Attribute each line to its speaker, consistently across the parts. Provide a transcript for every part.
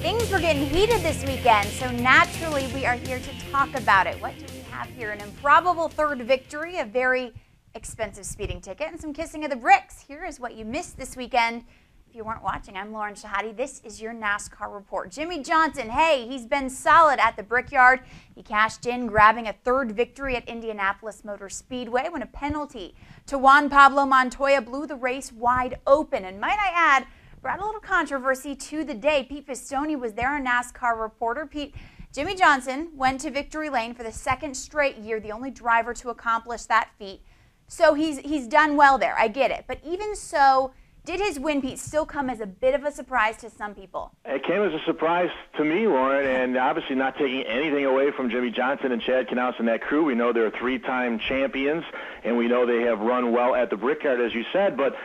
Speaker 1: Things were getting heated this weekend, so naturally we are here to talk about it. What do we have here? An improbable third victory, a very expensive speeding ticket, and some kissing of the bricks. Here is what you missed this weekend. If you weren't watching, I'm Lauren Shehadi. This is your NASCAR report. Jimmie Johnson, hey, he's been solid at the Brickyard. He cashed in, grabbing a third victory at Indianapolis Motor Speedway when a penalty to Juan Pablo Montoya blew the race wide open. And might I add, brought a little controversy to the day. Pete Pistone was there, a NASCAR reporter. Pete, Jimmie Johnson went to victory lane for the second straight year, the only driver to accomplish that feat. So he's done well there. I get it. But even so, did his win, Pete, still come as a bit of a surprise to some people?
Speaker 2: It came as a surprise to me, Lauren, and obviously not taking anything away from Jimmie Johnson and Chad Knaus and that crew. We know they're three-time champions, and we know they have run well at the Brickyard, as you said, but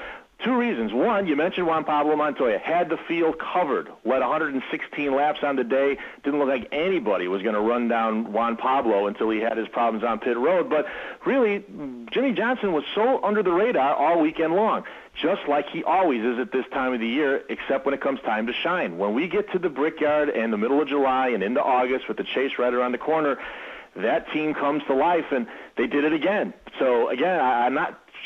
Speaker 2: two reasons. One, you mentioned Juan Pablo Montoya. Had the field covered, led 116 laps on the day. Didn't look like anybody was going to run down Juan Pablo until he had his problems on pit road. But really, Jimmie Johnson was so under the radar all weekend long, just like he always is at this time of the year, except when it comes time to shine. When we get to the Brickyard and the middle of July and into August with the chase right around the corner, that team comes to life, and they did it again. So, again,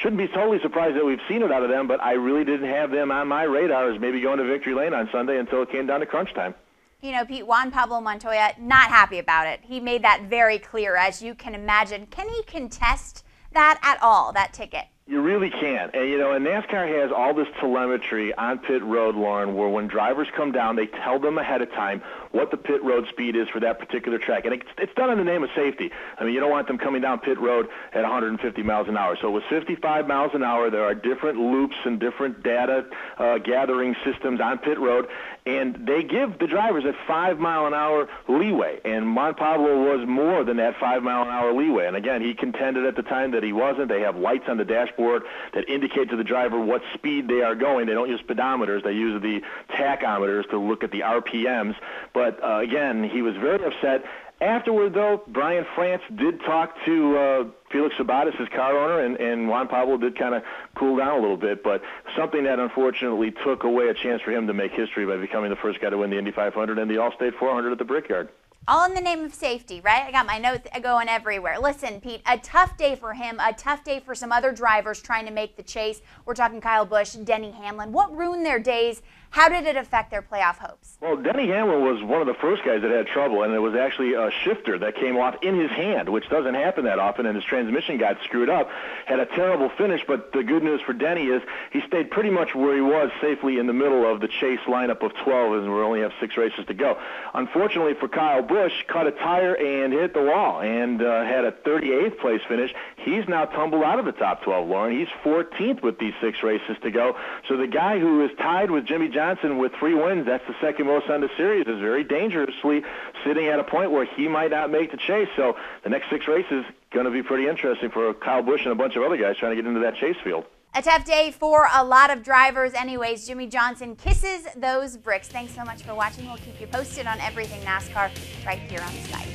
Speaker 2: shouldn't be totally surprised that we've seen it out of them, but I really didn't have them on my radar as maybe going to victory lane on Sunday until it came down to crunch time.
Speaker 1: You know, Pete, Juan Pablo Montoya, not happy about it. He made that very clear, as you can imagine. Can he contest that at all, that ticket?
Speaker 2: You really can't. And, and NASCAR has all this telemetry on pit road, Lauren, where when drivers come down, they tell them ahead of time what the pit road speed is for that particular track. And it's done in the name of safety. I mean, you don't want them coming down pit road at 150 miles an hour. So with 55 miles an hour, there are different loops and different data gathering systems on pit road, and they give the drivers a 5-mile-an-hour leeway. And Juan Pablo was more than that 5-mile-an-hour leeway. And, again, he contended at the time that he wasn't. They have lights on the dashboard that indicate to the driver what speed they are going. They don't use speedometers. They use the tachometers to look at the RPMs. But, again, he was very upset. Afterward, though, Brian France did talk to Felix Sabates, his car owner, and Juan Pablo did kind of cool down a little bit, but something that unfortunately took away a chance for him to make history by becoming the first guy to win the Indy 500 and the All-State 400 at the Brickyard. All
Speaker 1: in the name of safety, right? I got my notes going everywhere. Listen, Pete, a tough day for him, a tough day for some other drivers trying to make the chase. We're talking Kyle Busch, Denny Hamlin. What ruined their days? How did it affect their playoff hopes?
Speaker 2: Well, Denny Hamlin was one of the first guys that had trouble, and it was actually a shifter that came off in his hand, which doesn't happen that often, and his transmission got screwed up. Had a terrible finish, but the good news for Denny is he stayed pretty much where he was safely in the middle of the chase lineup of 12, as we only have 6 races to go. Unfortunately for Kyle Busch, cut a tire and hit the wall, and had a 38th place finish. He's now tumbled out of the top 12, Lauren. He's 14th with these 6 races to go. So the guy who is tied with Jimmie Johnson with 3 wins, that's the second most on the series, is very dangerously sitting at a point where he might not make the chase. So the next 6 races going to be pretty interesting for Kyle Busch and a bunch of other guys trying to get into that chase field.
Speaker 1: A tough day for a lot of drivers. Anyways, Jimmie Johnson kisses those bricks. Thanks so much for watching. We'll keep you posted on everything NASCAR right here on the site.